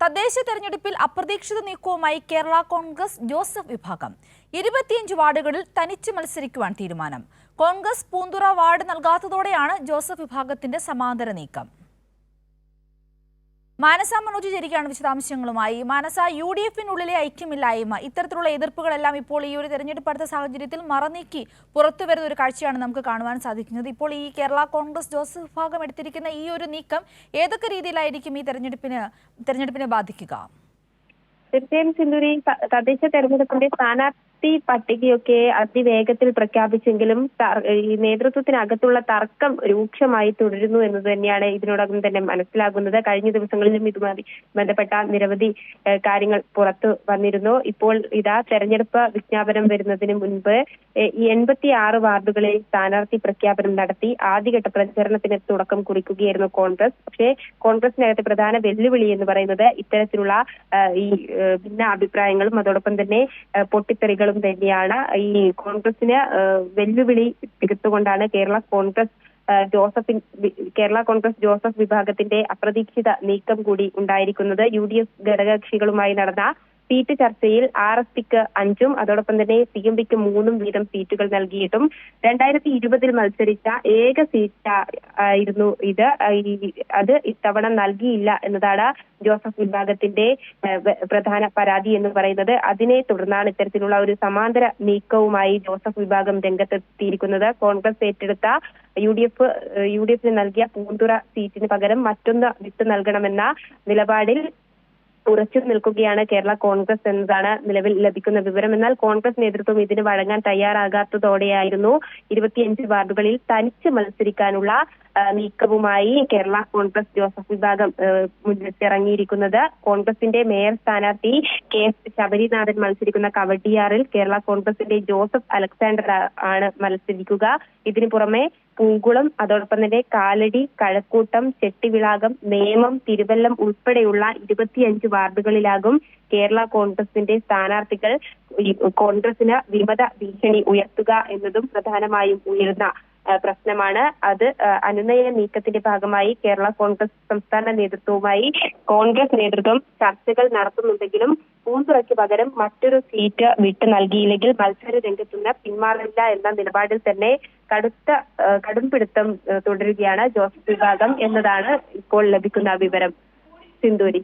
തദ്ദേശ തെരഞ്ഞെടുപ്പിൽ അപ്രതീക്ഷിത നീക്കവുമായി കേരള കോൺഗ്രസ് ജോസഫ് വിഭാഗം 25 വാർഡുകളിൽ തനിച്ച് മത്സരിക്കുവാൻ തീരുമാനം. കോൺഗ്രസ് പൂന്തുറ വാർഡ് നൽകാത്തതോടെയാണ് ജോസഫ് വിഭാഗത്തിന്റെ സമാന്തര നീക്കം. മാനസ മനോജ് ചേരുകയാണ് വിശദാംശങ്ങളുമായി. മാനസ, UDF-നുള്ളിലെ ഐക്യമില്ലായ്മ, ഇത്തരത്തിലുള്ള എതിർപ്പുകളെല്ലാം ഇപ്പോൾ ഈ ഒരു തെരഞ്ഞെടുപ്പ് അടുത്ത സാഹചര്യത്തിൽ മറനീക്കി പുറത്തു വരുന്ന ഒരു കാഴ്ചയാണ് നമുക്ക് കാണുവാൻ സാധിക്കുന്നത്. ഇപ്പോൾ ഈ കേരള കോൺഗ്രസ് ജോസഫ് വിഭാഗം എടുത്തിരിക്കുന്ന ഈ ഒരു നീക്കം ഏതൊക്കെ രീതിയിലായിരിക്കും ഈ തെരഞ്ഞെടുപ്പിനെ ബാധിക്കുക? തീർച്ചയായും സിന്ധൂരി, തദ്ദേശ തെരഞ്ഞെടുപ്പിന്റെ സ്ഥാനാർത്ഥി പട്ടികയൊക്കെ അതിവേഗത്തിൽ പ്രഖ്യാപിച്ചെങ്കിലും ഈ നേതൃത്വത്തിനകത്തുള്ള തർക്കം രൂക്ഷമായി തുടരുന്നു എന്നത് തന്നെയാണ് ഇതിനോടകം തന്നെ മനസ്സിലാകുന്നത്. കഴിഞ്ഞ ദിവസങ്ങളിലും ഇതുമായി ബന്ധപ്പെട്ട നിരവധി കാര്യങ്ങൾ പുറത്തു വന്നിരുന്നു. ഇപ്പോൾ ഇതാ തെരഞ്ഞെടുപ്പ് വിജ്ഞാപനം വരുന്നതിന് മുൻപ് 86 വാർഡുകളിൽ സ്ഥാനാർത്ഥി പ്രഖ്യാപനം നടത്തി ആദ്യഘട്ട പ്രചരണത്തിന് തുടക്കം കുറിക്കുകയായിരുന്നു കോൺഗ്രസ്. പക്ഷേ കോൺഗ്രസിനകത്തെ പ്രധാന വെല്ലുവിളി എന്ന് പറയുന്നത് ഇത്തരത്തിലുള്ള ഈ ഭിന്ന അഭിപ്രായങ്ങളും അതോടൊപ്പം തന്നെ പൊട്ടിത്തെറികളും തന്നെയാണ്. ഈ കോൺഗ്രസിന് വെല്ലുവിളി തീർത്തുകൊണ്ടാണ് കേരള കോൺഗ്രസ് ജോസഫ് വിഭാഗത്തിന്റെ അപ്രതീക്ഷിത നീക്കം കൂടി ഉണ്ടായിരിക്കുന്നത്. UDF ഘടകകക്ഷികളുമായി നടന്ന സീറ്റ് ചർച്ചയിൽ RSPക്ക് 5 അതോടൊപ്പം തന്നെ CMPക്ക് 3 വീതം സീറ്റുകൾ നൽകിയിട്ടും 2020 മത്സരിച്ച ഏക സീറ്റ് ആയിരുന്നു ഇത്. അത് ഇത്തവണ നൽകിയില്ല എന്നതാണ് ജോസഫ് വിഭാഗത്തിന്റെ പ്രധാന പരാതി എന്ന് പറയുന്നത്. അതിനെ തുടർന്നാണ് ഇത്തരത്തിലുള്ള ഒരു സമാന്തര നീക്കവുമായി ജോസഫ് വിഭാഗം രംഗത്തെത്തിയിരിക്കുന്നത്. കോൺഗ്രസ് ഏറ്റെടുത്ത UDFന് നൽകിയ പൂന്തുറ സീറ്റിന് പകരം മറ്റൊന്ന് വിട്ടു നൽകണമെന്ന നിലപാടിൽ ഉറച്ചു നിൽക്കുകയാണ് കേരള കോൺഗ്രസ് എന്നതാണ് നിലവിൽ ലഭിക്കുന്ന വിവരം. എന്നാൽ കോൺഗ്രസ് നേതൃത്വം ഇതിന് വഴങ്ങാൻ തയ്യാറാകാത്തതോടെയായിരുന്നു 25 വാർഡുകളിൽ തനിച്ച് മത്സരിക്കാനുള്ള നീക്കവുമായി കേരള കോൺഗ്രസ് ജോസഫ് വിഭാഗം മുന്നിട്ടിറങ്ങിയിരിക്കുന്നത്. കോൺഗ്രസിന്റെ മേയർ സ്ഥാനാർത്ഥി KS ശബരിനാഥൻ മത്സരിക്കുന്ന കവടിയാറിൽ കേരള കോൺഗ്രസിന്റെ ജോസഫ് അലക്സാണ്ടർ ആണ് മത്സരിക്കുക. ഇതിനു പുറമെ പൂങ്കുളം, അതോടൊപ്പം തന്നെ കാലടി, കഴക്കൂട്ടം, ചെട്ടിവിളാകം, നേമം, തിരുവല്ലം ഉൾപ്പെടെയുള്ള 25 വാർഡുകളിലാകും കേരള കോൺഗ്രസിന്റെ സ്ഥാനാർത്ഥികൾ കോൺഗ്രസിന് വിമത ഭീഷണി ഉയർത്തുക എന്നതും പ്രധാനമായും ഉയർന്ന പ്രശ്നമാണ്. അത് അനുനയ നീക്കത്തിന്റെ ഭാഗമായി കേരള കോൺഗ്രസ് സംസ്ഥാന നേതൃത്വവുമായി കോൺഗ്രസ് നേതൃത്വം ചർച്ചകൾ നടത്തുന്നുണ്ടെങ്കിലും പൂന്തുറയ്ക്ക് പകരം മറ്റൊരു സീറ്റ് വിട്ടു നൽകിയില്ലെങ്കിൽ മത്സര രംഗത്തുനിന്ന് പിന്മാറില്ല എന്ന നിലപാടിൽ തന്നെ കടുംപിടുത്തം തുടരുകയാണ് ജോസഫ് വിഭാഗം എന്നതാണ് ഇപ്പോൾ ലഭിക്കുന്ന വിവരം. സിന്ധൂരി.